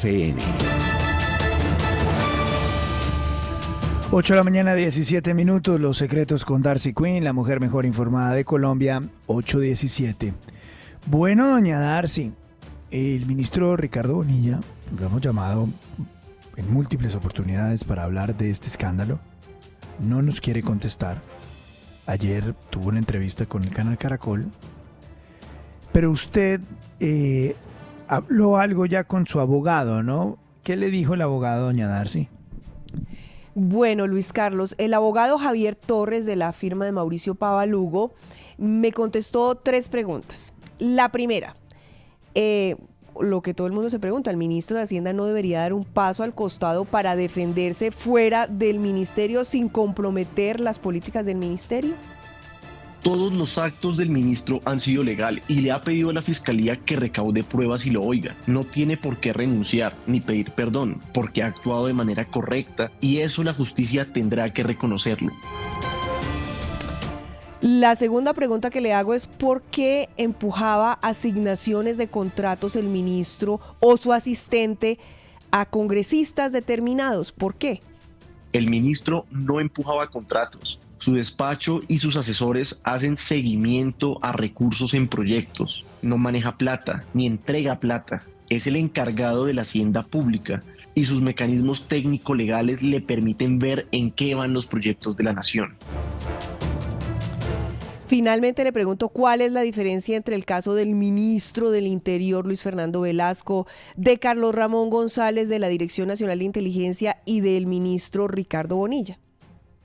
RCN. 8 de la mañana, 17 minutos. Los secretos con Darcy Quinn, la mujer mejor informada de Colombia, 8:17. Bueno, doña Darcy, el ministro Ricardo Bonilla, lo hemos llamado en múltiples oportunidades para hablar de este escándalo. No nos quiere contestar. Ayer tuvo una entrevista con el canal Caracol. Pero usted habló algo ya con su abogado, ¿no? ¿Qué le dijo el abogado, doña Darcy? Bueno, Luis Carlos, el abogado Javier Torres de la firma de Mauricio Pava Lugo me contestó 3 preguntas. La primera, lo que todo el mundo se pregunta, ¿el ministro de Hacienda no debería dar un paso al costado para defenderse fuera del ministerio sin comprometer las políticas del ministerio? Todos los actos del ministro han sido legales y le ha pedido a la fiscalía que recaude pruebas y lo oiga. No tiene por qué renunciar ni pedir perdón porque ha actuado de manera correcta y eso la justicia tendrá que reconocerlo. La segunda pregunta que le hago es ¿por qué empujaba asignaciones de contratos el ministro o su asistente a congresistas determinados? ¿Por qué? El ministro no empujaba contratos. Su despacho y sus asesores hacen seguimiento a recursos en proyectos. No maneja plata, ni entrega plata. Es el encargado de la hacienda pública y sus mecanismos técnico-legales le permiten ver en qué van los proyectos de la nación. Finalmente le pregunto cuál es la diferencia entre el caso del ministro del Interior, Luis Fernando Velasco, de Carlos Ramón González de la Dirección Nacional de Inteligencia y del ministro Ricardo Bonilla.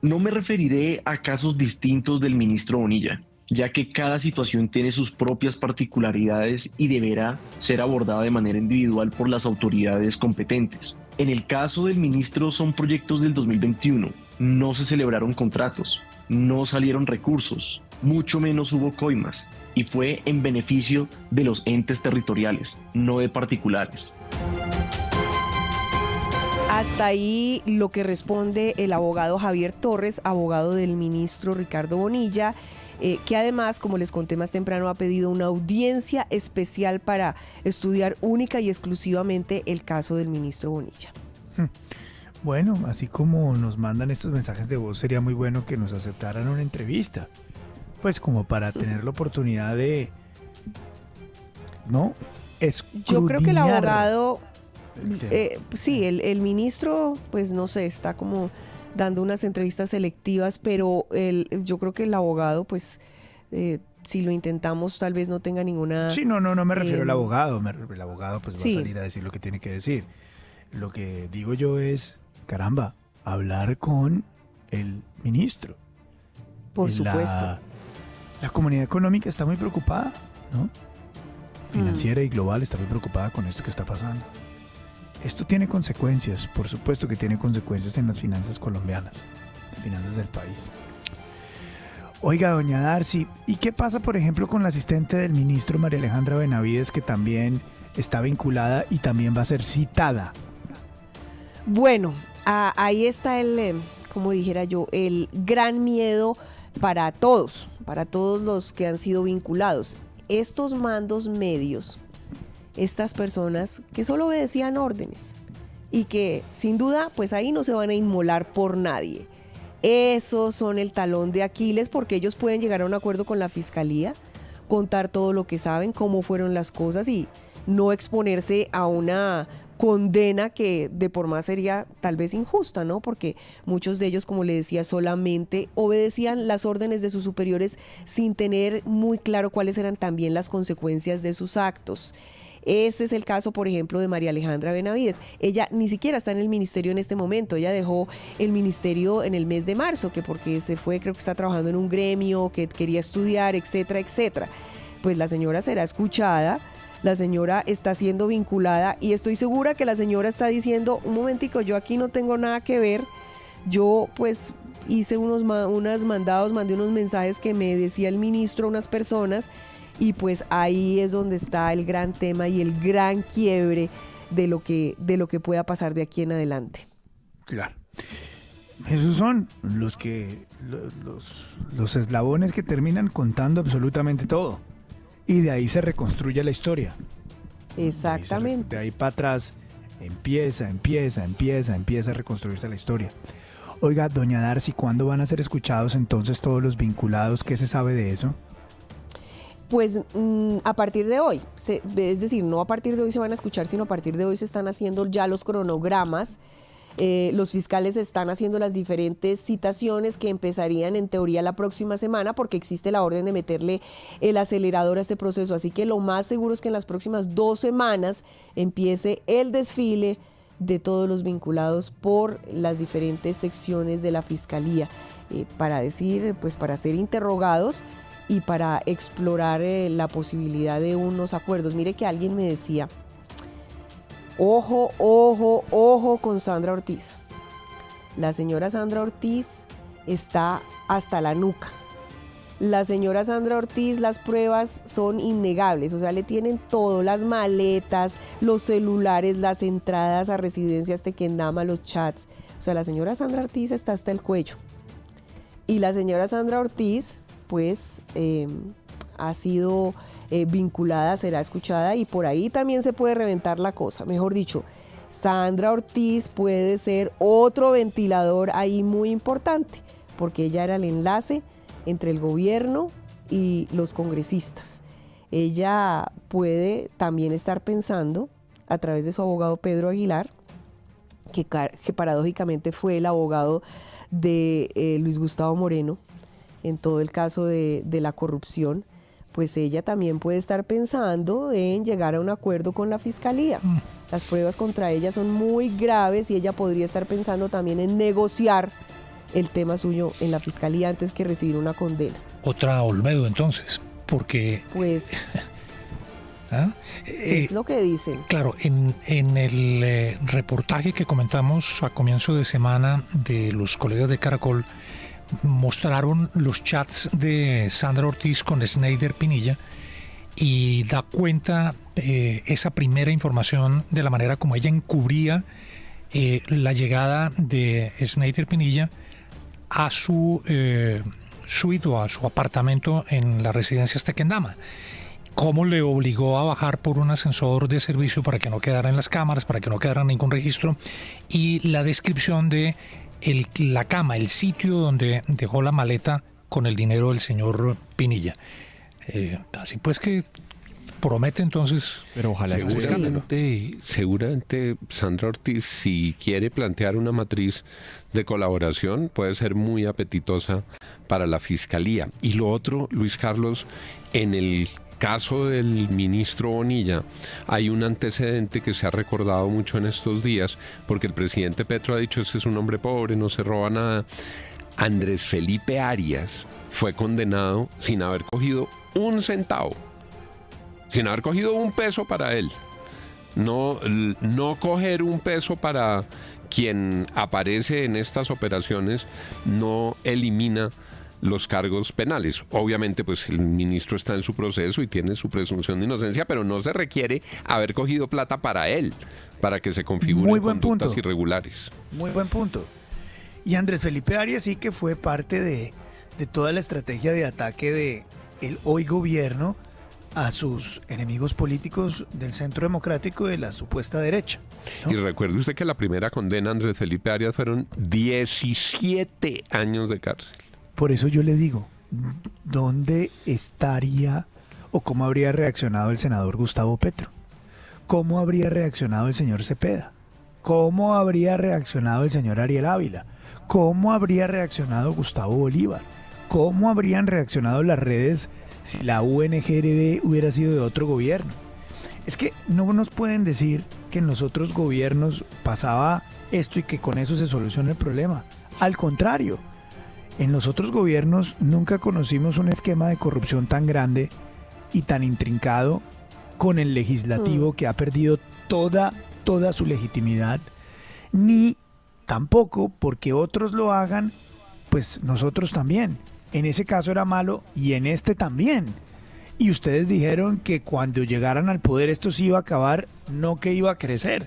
No me referiré a casos distintos del ministro Bonilla, ya que cada situación tiene sus propias particularidades y deberá ser abordada de manera individual por las autoridades competentes. En el caso del ministro son proyectos del 2021, no se celebraron contratos, no salieron recursos, mucho menos hubo coimas, y fue en beneficio de los entes territoriales, no de particulares. Hasta ahí lo que responde el abogado Javier Torres, abogado del ministro Ricardo Bonilla, que además, como les conté más temprano, ha pedido una audiencia especial para estudiar única y exclusivamente el caso del ministro Bonilla. Bueno, así como nos mandan estos mensajes de voz, sería muy bueno que nos aceptaran una entrevista. Pues como para tener la oportunidad de, ¿no? Escudriñar. Yo creo que el abogado... sí, el ministro, pues no sé, está como dando unas entrevistas selectivas, pero yo creo que el abogado, pues, si lo intentamos, tal vez no tenga ninguna... Sí, no me refiero al abogado, el abogado pues sí. Va a salir a decir lo que tiene que decir. Lo que digo yo es, caramba, hablar con el ministro. Por supuesto. La comunidad económica está muy preocupada, ¿no? Financiera y global está muy preocupada con esto que está pasando. Esto tiene consecuencias, por supuesto que tiene consecuencias en las finanzas colombianas, las finanzas del país. Oiga, doña Darcy, ¿y qué pasa, por ejemplo, con la asistente del ministro María Alejandra Benavides, que también está vinculada y también va a ser citada? Bueno, ahí está como dijera yo, el gran miedo para todos los que han sido vinculados. Estos mandos medios, estas personas que solo obedecían órdenes y que sin duda pues ahí no se van a inmolar por nadie. Esos son el talón de Aquiles porque ellos pueden llegar a un acuerdo con la fiscalía, contar todo lo que saben, cómo fueron las cosas y no exponerse a una condena que de por más sería tal vez injusta, ¿no? Porque muchos de ellos, como le decía, solamente obedecían las órdenes de sus superiores sin tener muy claro cuáles eran también las consecuencias de sus actos. Este es el caso, por ejemplo, de María Alejandra Benavides. Ella ni siquiera está en el ministerio en este momento. Ella dejó el ministerio en el mes de marzo, que porque se fue, creo que está trabajando en un gremio, que quería estudiar, etcétera, etcétera. Pues la señora será escuchada, la señora está siendo vinculada y estoy segura que la señora está diciendo, un momentico, yo aquí no tengo nada que ver. Yo pues hice unos mandados, mandé unos mensajes que me decía el ministro a unas personas. Y pues ahí es donde está el gran tema y el gran quiebre de lo que pueda pasar de aquí en adelante. Claro. Esos son los eslabones que terminan contando absolutamente todo. Y de ahí se reconstruye la historia. Exactamente. De ahí para atrás empieza a reconstruirse la historia. Oiga, doña Darcy, ¿cuándo van a ser escuchados entonces todos los vinculados? ¿Qué se sabe de eso? Pues a partir de hoy, es decir, no a partir de hoy se van a escuchar, sino a partir de hoy se están haciendo ya los cronogramas. Los fiscales están haciendo las diferentes citaciones que empezarían en teoría la próxima semana, porque existe la orden de meterle el acelerador a este proceso. Así que lo más seguro es que en las próximas 2 semanas empiece el desfile de todos los vinculados por las diferentes secciones de la fiscalía para ser interrogados y para explorar la posibilidad de unos acuerdos. Mire que alguien me decía: ojo con Sandra Ortiz. La señora Sandra Ortiz está hasta la nuca. La señora Sandra Ortiz, las pruebas son innegables, o sea, le tienen todo, las maletas, los celulares, las entradas a residencias Tequendama, los chats. O sea, la señora Sandra Ortiz está hasta el cuello. Y la señora Sandra Ortiz, pues, ha sido vinculada, será escuchada, y por ahí también se puede reventar la cosa. Mejor dicho, Sandra Ortiz puede ser otro ventilador ahí muy importante, porque ella era el enlace entre el gobierno y los congresistas. Ella puede también estar pensando, a través de su abogado Pedro Aguilar, que paradójicamente fue el abogado de Luis Gustavo Moreno en todo el caso de la corrupción, pues ella también puede estar pensando en llegar a un acuerdo con la fiscalía. Las pruebas contra ella son muy graves y ella podría estar pensando también en negociar el tema suyo en la fiscalía antes que recibir una condena. Otra Olmedo entonces, porque... Pues es lo que dicen. Claro, en el reportaje que comentamos a comienzo de semana de los colegas de Caracol, mostraron los chats de Sandra Ortiz con Snyder Pinilla y da cuenta esa primera información de la manera como ella encubría la llegada de Snyder Pinilla a su suite o a su apartamento en la residencia Tequendama. Cómo le obligó a bajar por un ascensor de servicio para que no quedara en las cámaras, para que no quedara ningún registro, y la descripción de la cama, el sitio donde dejó la maleta con el dinero del señor Pinilla. Así pues que promete entonces... Pero ojalá seguramente Sandra Ortiz, si quiere plantear una matriz de colaboración, puede ser muy apetitosa para la fiscalía. Y lo otro, Luis Carlos, en el caso del ministro Bonilla hay un antecedente que se ha recordado mucho en estos días, porque el presidente Petro ha dicho: ese es un hombre pobre, no se roba nada. Andrés Felipe Arias fue condenado sin haber cogido un centavo, sin haber cogido un peso para él. No coger un peso para quien aparece en estas operaciones no elimina los cargos penales. Obviamente, pues el ministro está en su proceso y tiene su presunción de inocencia, pero no se requiere haber cogido plata para él, para que se configuren conductas irregulares. Muy buen punto. Y Andrés Felipe Arias sí que fue parte de toda la estrategia de ataque de el hoy gobierno a sus enemigos políticos del centro democrático de la supuesta derecha, ¿no? Y recuerde usted que la primera condena a Andrés Felipe Arias fueron 17 años de cárcel. Por eso yo le digo, ¿dónde estaría o cómo habría reaccionado el senador Gustavo Petro? ¿Cómo habría reaccionado el señor Cepeda? ¿Cómo habría reaccionado el señor Ariel Ávila? ¿Cómo habría reaccionado Gustavo Bolívar? ¿Cómo habrían reaccionado las redes si la UNGRD hubiera sido de otro gobierno? Es que no nos pueden decir que en los otros gobiernos pasaba esto y que con eso se soluciona el problema. Al contrario, en los otros gobiernos nunca conocimos un esquema de corrupción tan grande y tan intrincado con el legislativo que ha perdido toda su legitimidad, ni tampoco porque otros lo hagan, pues nosotros también. En ese caso era malo y en este también. Y ustedes dijeron que cuando llegaran al poder esto sí iba a acabar, no que iba a crecer.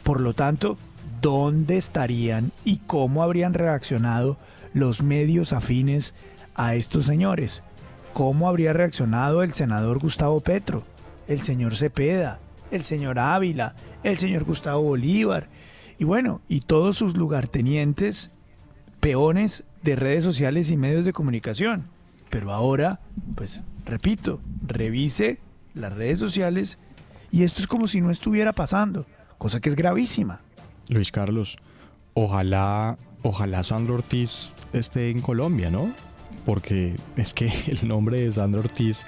Por lo tanto, ¿dónde estarían y cómo habrían reaccionado los medios afines a estos señores? ¿Cómo habría reaccionado el senador Gustavo Petro, el señor Cepeda, el señor Ávila, el señor Gustavo Bolívar, y bueno, y todos sus lugartenientes, peones de redes sociales y medios de comunicación. Pero ahora, pues, repito, revise las redes sociales y esto es como si no estuviera pasando, cosa que es gravísima. Luis Carlos, ojalá Sandro Ortiz esté en Colombia, ¿no? Porque es que el nombre de Sandro Ortiz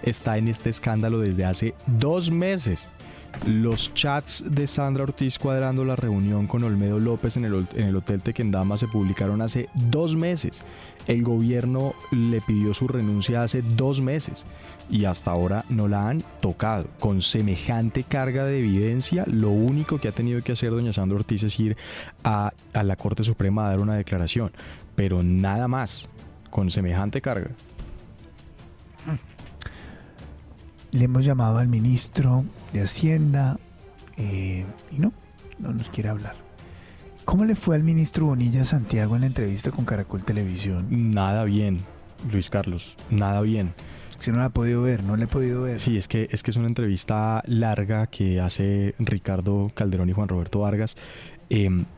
está en este escándalo desde hace 2 meses. Los chats de Sandra Ortiz cuadrando la reunión con Olmedo López en el Hotel Tequendama se publicaron hace 2 meses. El gobierno le pidió su renuncia hace 2 meses y hasta ahora no la han tocado. Con semejante carga de evidencia, lo único que ha tenido que hacer doña Sandra Ortiz es ir a la Corte Suprema a dar una declaración, pero nada más, con semejante carga. Le hemos llamado al ministro de Hacienda y no nos quiere hablar. ¿Cómo le fue al ministro Bonilla Santiago en la entrevista con Caracol Televisión? Nada bien, Luis Carlos, nada bien. Si no la ha podido ver, no la he podido ver. Sí, es que es una entrevista larga que hace Ricardo Calderón y Juan Roberto Vargas,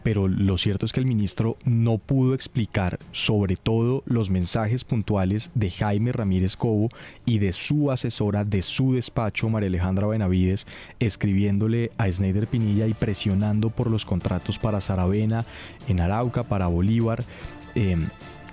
pero lo cierto es que el ministro no pudo explicar sobre todo los mensajes puntuales de Jaime Ramírez Cobo y de su asesora de su despacho, María Alejandra Benavides, escribiéndole a Sneider Pinilla y presionando por los contratos para Saravena en Arauca, para Bolívar,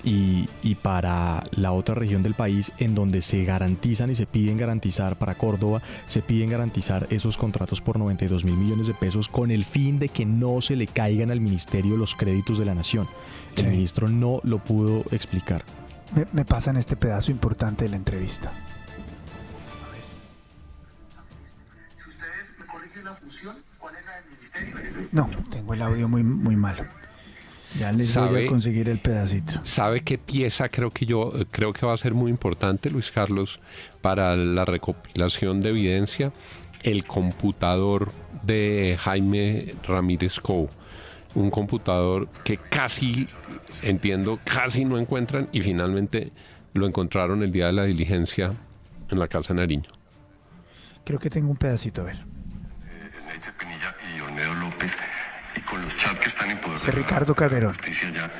y para la otra región del país en donde se garantizan y se piden garantizar, para Córdoba, se piden garantizar esos contratos por 92.000 millones de pesos con el fin de que no se le caigan al ministerio los créditos de la nación. El Sí. ministro no lo pudo explicar. Me pasan este pedazo importante de la entrevista. Si ustedes me corrigen la función, ¿cuál es la del ministerio? No, tengo el audio muy mal. Ya les voy ¿Sabe? a conseguir el pedacito. ¿Sabe qué pieza creo que va a ser muy importante, Luis Carlos, para la recopilación de evidencia? El computador de Jaime Ramírez Cobo. Un computador que casi no encuentran y finalmente lo encontraron el día de la diligencia en la Casa Nariño. Creo que tengo un pedacito, a ver. Sneider Pinilla y Olmedo López, y con los chats que están en poder Ese Ricardo Calderón. justicia ya,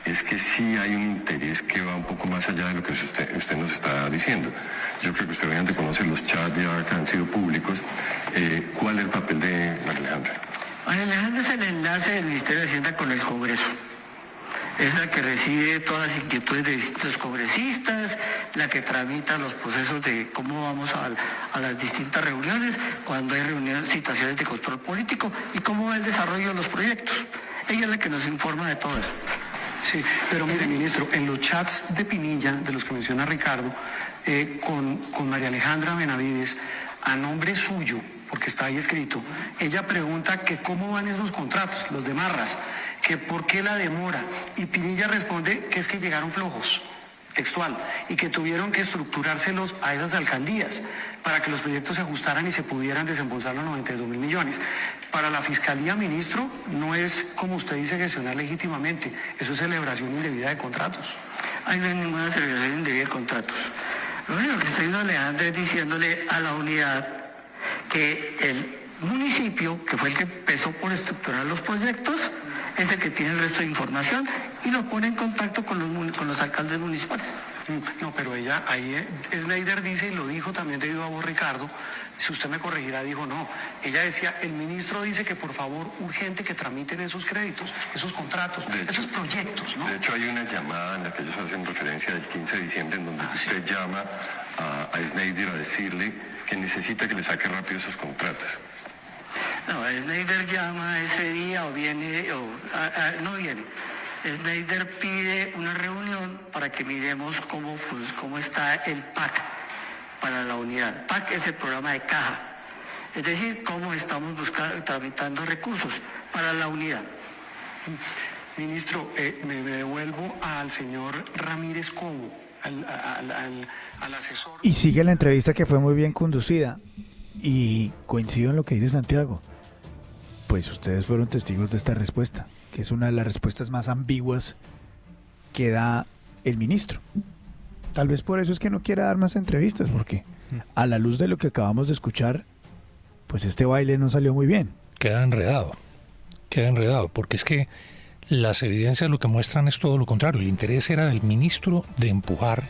es que sí hay un interés que va un poco más allá de lo que usted nos está diciendo. Yo creo que usted obviamente conoce los chats ya que han sido públicos. ¿Cuál es el papel de María Alejandra? María Alejandra es el enlace del Ministerio de Hacienda con el Congreso. Es la que recibe todas las inquietudes de distintos congresistas, la que tramita los procesos de cómo vamos a las distintas reuniones, cuando hay reuniones, citaciones de control político y cómo va el desarrollo de los proyectos. Ella es la que nos informa de todo eso. Sí, pero mire, ministro, en los chats de Pinilla, de los que menciona Ricardo, con María Alejandra Benavides, a nombre suyo, porque está ahí escrito, ella pregunta que cómo van esos contratos, los de Marras, que por qué la demora, y Pinilla responde que es que llegaron flojos, textual, y que tuvieron que estructurárselos a esas alcaldías para que los proyectos se ajustaran y se pudieran desembolsar los 92.000 millones. Para la Fiscalía, ministro, no es, como usted dice, gestionar legítimamente, eso es celebración indebida de contratos. Ahí no hay ninguna celebración indebida de contratos. Lo único que estoy diciendo a Alejandra es diciéndole a la unidad que el municipio, que fue el que empezó por estructurar los proyectos, es el que tiene el resto de información y lo pone en contacto con los alcaldes municipales. No, pero ella, ahí Sneider dice, y lo dijo también debido a vos, Ricardo, si usted me corregirá, dijo no. Ella decía, el ministro dice que por favor, urgente que tramiten esos créditos, esos contratos, De hecho, esos proyectos, ¿no? De hecho, hay una llamada en la que ellos hacen referencia del 15 de diciembre en donde usted llama a Sneider a decirle que necesita que le saque rápido esos contratos. No, Sneider llama ese día o viene, no viene. Sneider pide una reunión para que miremos cómo está el PAC para la unidad. PAC es el programa de caja, es decir, cómo estamos tramitando recursos para la unidad. Ministro, me devuelvo al señor Ramírez Cobo, al asesor. Y sigue la entrevista que fue muy bien conducida. Y coincido en lo que dice Santiago. Pues ustedes fueron testigos de esta respuesta, que es una de las respuestas más ambiguas que da el ministro. Tal vez por eso es que no quiera dar más entrevistas, porque a la luz de lo que acabamos de escuchar, pues este baile no salió muy bien. Queda enredado, porque es que las evidencias lo que muestran es todo lo contrario. El interés era del ministro de empujar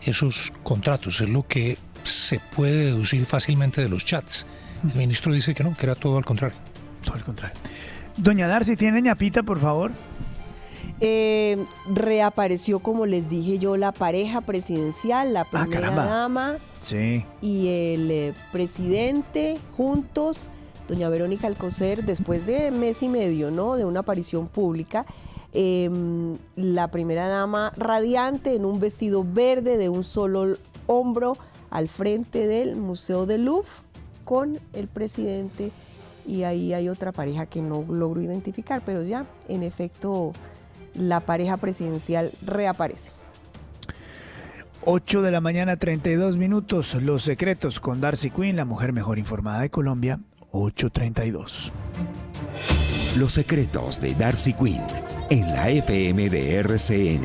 esos contratos, es lo que se puede deducir fácilmente de los chats. El ministro dice que no, que era todo al contrario. Todo al contrario. Doña Darcy, ¿tiene ñapita, por favor? Reapareció, como les dije yo, la pareja presidencial, la primera caramba. dama Sí. y el presidente juntos. Doña Verónica Alcocer, después de mes y medio, ¿no?, de una aparición pública, la primera dama radiante en un vestido verde de un solo hombro al frente del Museo del Louvre con el presidente, y ahí hay otra pareja que no logro identificar, pero ya, en efecto, la pareja presidencial reaparece. 8 de la mañana, 32 minutos. Los secretos con Darcy Quinn, la mujer mejor informada de Colombia, 8:32. Los secretos de Darcy Quinn en la FM de RCN.